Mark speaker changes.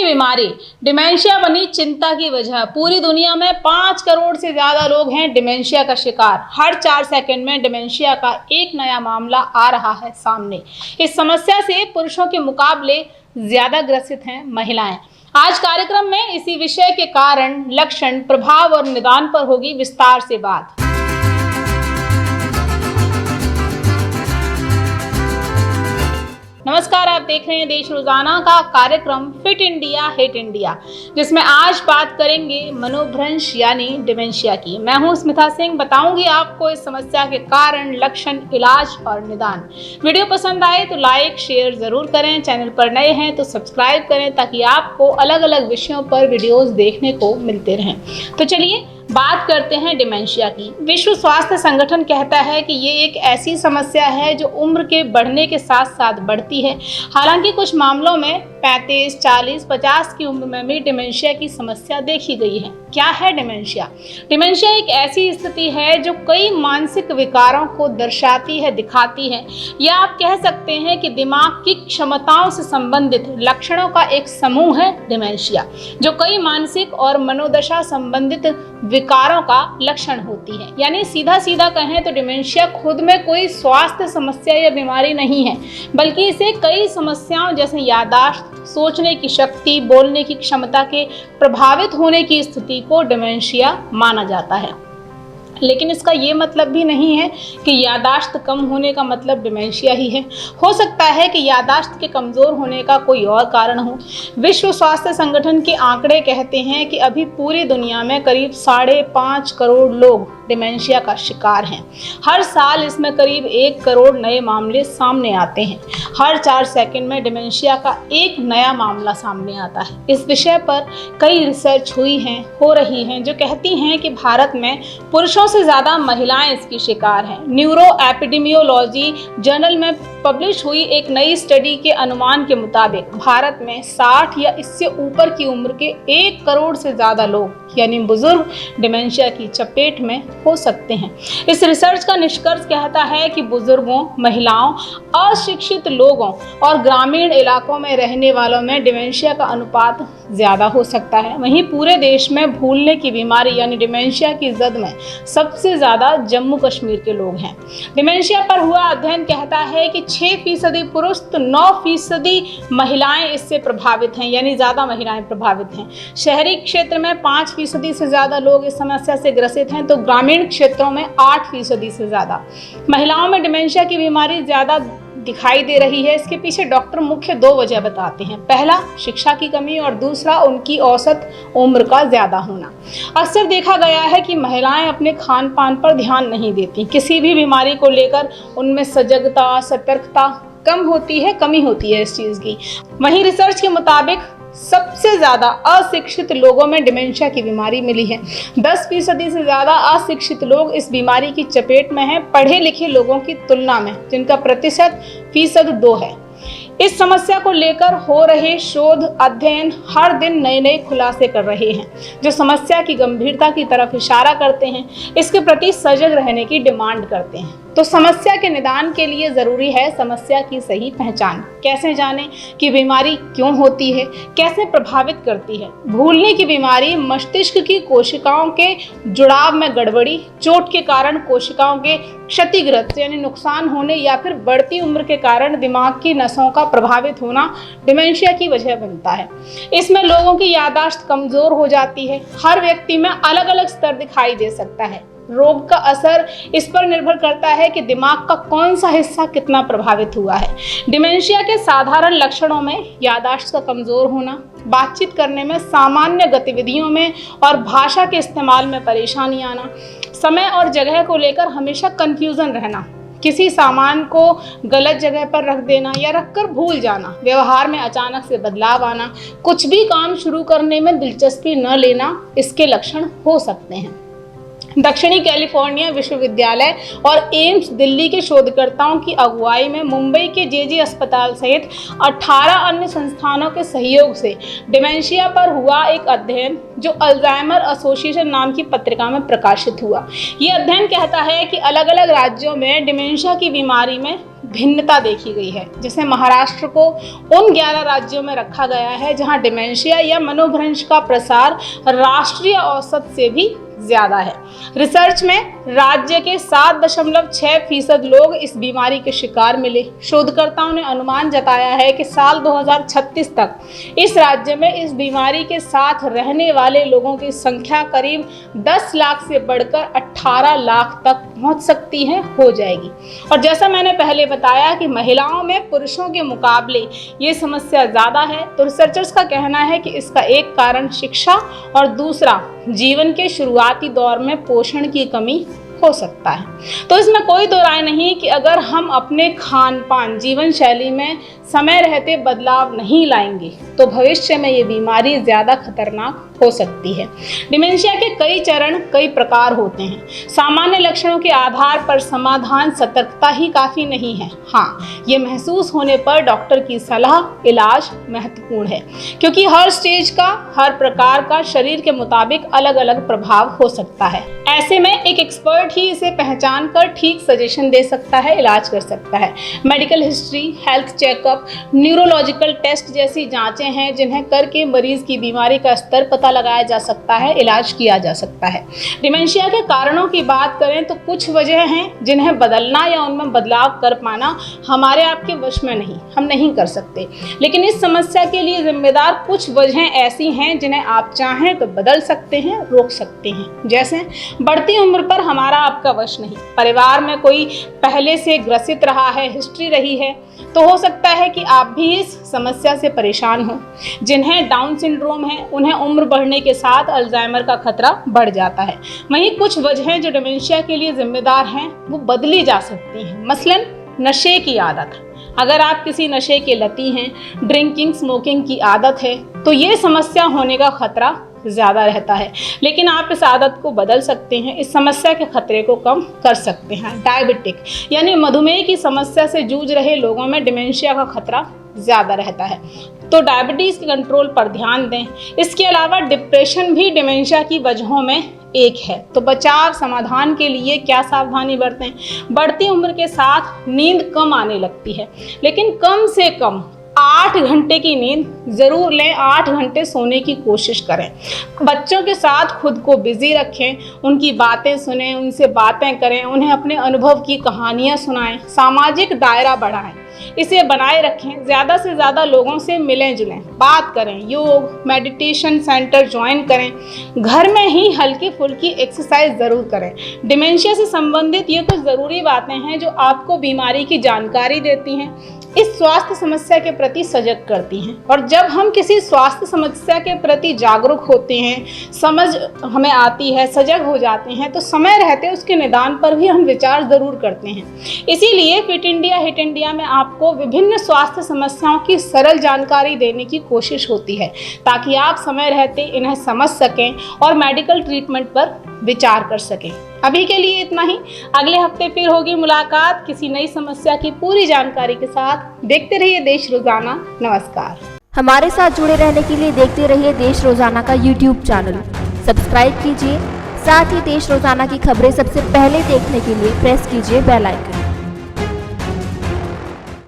Speaker 1: बीमारी डिमेंशिया बनी चिंता की वजह। पूरी दुनिया में 5 करोड़ से ज्यादा लोग हैं डिमेंशिया का शिकार। हर 4 सेकंड में डिमेंशिया का एक नया मामला आ रहा है सामने। इस समस्या से पुरुषों के मुकाबले ज्यादा ग्रसित हैं महिलाएं। आज कार्यक्रम में इसी विषय के कारण, लक्षण, प्रभाव और निदान पर होगी विस्तार से बात। नमस्कार, आप देख रहे हैं देश रोजाना का कार्यक्रम फिट इंडिया हिट इंडिया, जिसमें आज बात करेंगे मनोभ्रंश यानी डिमेंशिया की। मैं हूं स्मिता सिंह, बताऊंगी आपको इस समस्या के कारण, लक्षण, इलाज और निदान। वीडियो पसंद आए तो लाइक शेयर जरूर करें। चैनल पर नए हैं तो सब्सक्राइब करें ताकि आपको अलग अलग विषयों पर वीडियोस देखने को मिलते रहें। तो चलिए बात करते हैं डिमेंशिया की। विश्व स्वास्थ्य संगठन कहता है कि ये एक ऐसी समस्या है जो उम्र के बढ़ने के साथ साथ बढ़ती है। हालांकि कुछ मामलों में 35, 40, 50 की उम्र में भी डिमेंशिया की समस्या देखी गई है। क्या है डिमेंशिया? डिमेंशिया एक ऐसी स्थिति है जो कई मानसिक विकारों को दर्शाती है, दिखाती है, या आप कह सकते हैं कि दिमाग की क्षमताओं से संबंधित लक्षणों का एक समूह है डिमेंशिया, जो कई मानसिक और मनोदशा संबंधित विकारों का लक्षण होती है। यानी सीधा सीधा कहें तो डिमेंशिया खुद में कोई स्वास्थ्य समस्या या बीमारी नहीं है, बल्कि इसे कई समस्याओं जैसे याददाश्त, सोचने की शक्ति, बोलने की क्षमता के प्रभावित होने की स्थिति को डिमेंशिया माना जाता है। लेकिन इसका ये मतलब भी नहीं है कि याददाश्त कम होने का मतलब डिमेंशिया ही है। हो सकता है कि याददाश्त के कमज़ोर होने का कोई और कारण हो। विश्व स्वास्थ्य संगठन के आंकड़े कहते हैं कि अभी पूरी दुनिया में करीब 5.5 करोड़ लोग डिमेंशिया का शिकार हैं। हर साल इसमें करीब 1 करोड़ नए मामले सामने आते हैं। हर 4 सेकंड में डिमेंशिया का एक नया मामला सामने आता है। इस विषय पर कई रिसर्च हो रही हैं जो कहती हैं कि भारत में पुरुषों से ज़्यादा महिलाएं इसकी शिकार हैं। न्यूरो एपिडेमियोलॉजी जर्नल में पब्लिश हुई एक नई स्टडी के अनुमान के मुताबिक भारत में 60 या इससे ऊपर की उम्र के 1 करोड़ से ज़्यादा लोग यानी बुजुर्ग डिमेंशिया की चपेट में हो सकते हैं। इस रिसर्च का निष्कर्ष कहता है कि बुजुर्गों, महिलाओं, अशिक्षित लोगों और ग्रामीण इलाकों में रहने वालों में डिमेंशिया का अनुपात ज़्यादा हो सकता है। वहीं पूरे देश में भूलने की बीमारी यानी डिमेंशिया की जद में सबसे ज़्यादा जम्मू कश्मीर के लोग हैं। डिमेंशिया पर हुआ अध्ययन कहता है कि 6% पुरुष तो 9% महिलाएं इससे प्रभावित हैं, यानी ज़्यादा महिलाएं प्रभावित हैं। शहरी क्षेत्र में 5% से ज़्यादा लोग इस समस्या से ग्रसित हैं, तो ग्रामीण क्षेत्रों में 8% से ज़्यादा। महिलाओं में डिमेंशिया की बीमारी ज़्यादा दिखाई दे रही है। इसके पीछे डॉक्टर मुख्य 2 वजह बताते हैं। पहला, शिक्षा की कमी और दूसरा, उनकी औसत उम्र का ज़्यादा होना। अक्सर देखा गया है कि महिलाएं अपने खान पान पर ध्यान नहीं देती। किसी भी बीमारी को लेकर उनमें सजगता, सतर्कता कमी होती है इस चीज़ की। वहीं रिसर्च के मुताबिक सबसे ज़्यादा अशिक्षित लोगों में डिमेंशिया की बीमारी मिली है। 10% से ज़्यादा अशिक्षित लोग इस बीमारी की चपेट में हैं, पढ़े लिखे लोगों की तुलना में, जिनका प्रतिशत 2% है। इस समस्या को लेकर हो रहे शोध अध्ययन हर दिन नए नए खुलासे कर रहे हैं, जो समस्या की गंभीरता की तरफ इशारा करते हैं, इसके प्रति सजग रहने की डिमांड करते हैं। तो समस्या के निदान के लिए ज़रूरी है समस्या की सही पहचान। कैसे जानें कि बीमारी क्यों होती है, कैसे प्रभावित करती है? भूलने की बीमारी मस्तिष्क की कोशिकाओं के जुड़ाव में गड़बड़ी, चोट के कारण कोशिकाओं के क्षतिग्रस्त यानी नुकसान होने या फिर बढ़ती उम्र के कारण दिमाग की नसों का प्रभावित होना डिमेंशिया की वजह बनता है। इसमें लोगों की याददाश्त कमज़ोर हो जाती है। हर व्यक्ति में अलग अलग स्तर दिखाई दे सकता है। रोग का असर इस पर निर्भर करता है कि दिमाग का कौन सा हिस्सा कितना प्रभावित हुआ है। डिमेंशिया के साधारण लक्षणों में याददाश्त का कमज़ोर होना, बातचीत करने में, सामान्य गतिविधियों में और भाषा के इस्तेमाल में परेशानी आना, समय और जगह को लेकर हमेशा कन्फ्यूज़न रहना, किसी सामान को गलत जगह पर रख देना या रखकर भूल जाना, व्यवहार में अचानक से बदलाव आना, कुछ भी काम शुरू करने में दिलचस्पी न लेना, इसके लक्षण हो सकते हैं। दक्षिणी कैलिफोर्निया विश्वविद्यालय और एम्स दिल्ली के शोधकर्ताओं की अगुवाई में मुंबई के जेजे अस्पताल सहित 18 अन्य संस्थानों के सहयोग से डिमेंशिया पर हुआ एक अध्ययन, जो अल्जाइमर एसोसिएशन नाम की पत्रिका में प्रकाशित हुआ। ये अध्ययन कहता है कि अलग अलग राज्यों में डिमेंशिया की बीमारी में भिन्नता देखी गई है। जैसे महाराष्ट्र को उन 11 राज्यों में रखा गया है जहां डिमेंशिया या मनोभ्रंश का प्रसार राष्ट्रीय औसत से भी ज्यादा है। रिसर्च में राज्य के 7.6% लोग इस बीमारी के शिकार मिले। शोधकर्ताओं ने अनुमान जताया है कि साल 2036 तक इस राज्य में इस बीमारी के साथ रहने वाले लोगों की संख्या करीब 10 लाख से बढ़कर 18 लाख तक पहुंच सकती है, हो जाएगी। और जैसा मैंने पहले बताया कि महिलाओं में पुरुषों के मुकाबले ये समस्या ज़्यादा है, तो रिसर्चर्स का कहना है कि इसका एक कारण शिक्षा और दूसरा जीवन के शुरुआती दौर में पोषण की कमी हो सकता है। तो इसमें कोई दो राय नहीं कि अगर हम अपने खान पान जीवन शैली में समय रहते बदलाव नहीं लाएंगे तो भविष्य में ये बीमारी ज़्यादा खतरनाक हो सकती है। डिमेंशिया के कई चरण, कई प्रकार होते हैं। सामान्य लक्षणों के आधार पर समाधान सतर्कता ही काफ़ी नहीं है। हाँ, ये महसूस होने पर डॉक्टर की सलाह, इलाज महत्वपूर्ण है, क्योंकि हर स्टेज का, हर प्रकार का शरीर के मुताबिक अलग अलग प्रभाव हो सकता है। ऐसे में एक एक्सपर्ट ही इसे पहचान कर ठीक सजेशन दे सकता है, इलाज कर सकता है। Medical history, health checkup, neurological test जैसी जांचें हैं जिन्हें करके मरीज की बीमारी का स्तर पता लगाया जा सकता है, इलाज किया जा सकता है। डिमेंशिया के कारणों की बात करें तो कुछ वजह हैं जिन्हें बदलना या उनमें बदलाव कर पाना हमारे आपके वश में नहीं, हम नहीं कर सकते। लेकिन इस समस्या के लिए जिम्मेदार कुछ वजहें ऐसी हैं जिन्हें आप चाहें तो बदल सकते हैं, रोक सकते हैं। जैसे बढ़ती उम्र पर हमारा आपका वश नहीं, परिवार में कोई पहले से ग्रसित रहा है, हिस्ट्री रही है, तो हो सकता है कि आप भी इस समस्या से परेशान हो। जिन्हें डाउन सिंड्रोम है उन्हें उम्र बढ़ने के साथ अल्जाइमर का खतरा बढ़ जाता है। वहीं कुछ वजहें जो डिमेंशिया के लिए जिम्मेदार हैं वो बदली जा सकती हैं। मसलन नशे की आदत, अगर आप किसी नशे के लती हैं, ड्रिंकिंग, स्मोकिंग की आदत है, तो ये समस्या होने का खतरा ज़्यादा रहता है। लेकिन आप इस आदत को बदल सकते हैं, इस समस्या के खतरे को कम कर सकते हैं। डायबिटिक यानी मधुमेह की समस्या से जूझ रहे लोगों में डिमेंशिया का खतरा ज़्यादा रहता है, तो डायबिटीज़ के कंट्रोल पर ध्यान दें। इसके अलावा डिप्रेशन भी डिमेंशिया की वजहों में एक है। तो बचाव समाधान के लिए क्या सावधानी बरतें? बढ़ती उम्र के साथ नींद कम आने लगती है, लेकिन कम से कम 8 घंटे की नींद ज़रूर लें, 8 घंटे सोने की कोशिश करें। बच्चों के साथ खुद को बिजी रखें, उनकी बातें सुनें, उनसे बातें करें, उन्हें अपने अनुभव की कहानियाँ सुनाएं, सामाजिक दायरा बढ़ाएं, इसे बनाए रखें। ज़्यादा से ज़्यादा लोगों से मिलें जुलें, बात करें, योग, मेडिटेशन सेंटर ज्वाइन करें, घर में ही हल्की फुल्की एक्सरसाइज ज़रूर करें। डिमेंशिया से संबंधित ये कुछ ज़रूरी बातें हैं जो आपको बीमारी की जानकारी देती हैं, इस स्वास्थ्य समस्या के प्रति सजग करती हैं। और जब हम किसी स्वास्थ्य समस्या के प्रति जागरूक होते हैं, समझ हमें आती है, सजग हो जाते हैं, तो समय रहते उसके निदान पर भी हम विचार ज़रूर करते हैं। इसीलिए फिट इंडिया हिट इंडिया में आपको विभिन्न स्वास्थ्य समस्याओं की सरल जानकारी देने की कोशिश होती है, ताकि आप समय रहते इन्हें समझ सकें और मेडिकल ट्रीटमेंट पर विचार कर सकें। अभी के लिए इतना ही। अगले हफ्ते फिर होगी मुलाकात किसी नई समस्या की पूरी जानकारी के साथ। देखते रहिए देश रोजाना। नमस्कार।
Speaker 2: हमारे साथ जुड़े रहने के लिए देखते रहिए देश रोजाना का YouTube चैनल सब्सक्राइब कीजिए। साथ ही देश रोजाना की खबरें सबसे पहले देखने के लिए प्रेस कीजिए बेल आइकन।